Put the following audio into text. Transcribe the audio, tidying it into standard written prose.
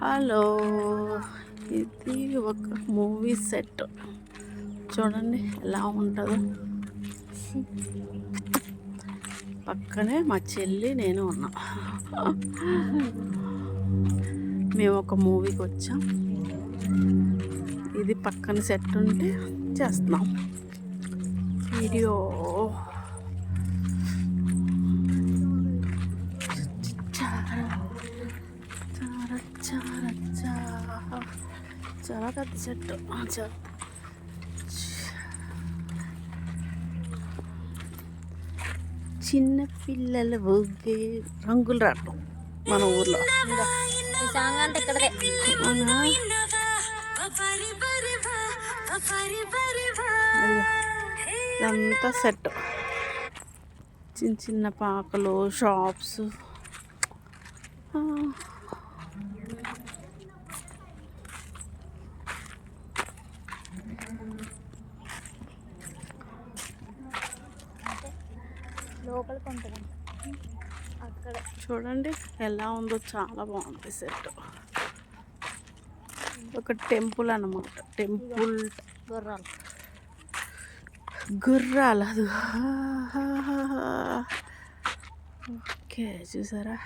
Hello, ఇది ఒక movie set. చూడండి ఎలా ఉంటుందో. పక్కనే మా చెల్లి నేను ఉన్నాం. మేము ఒక మూవీకి వచ్చాం. ఇది పక్కన సెట్ ఉంటే చేస్తున్నాం వీడియో. చాలా పెద్ద చెట్టు. చిన్న పిల్లల ఊగే రంగులు రావటం మన ఊర్లో. ఇదంతా సెట్. చిన్న చిన్న పాకలు, షాప్స్. లోపలికి ఉంటుంది అక్కడ. చూడండి ఎలా ఉందో, చాలా బాగుంది సెట్. ఒక టెంపుల్ అన్నమాట. టెంపుల్ గుర్రాలు అది. ఓకే, చూసారా?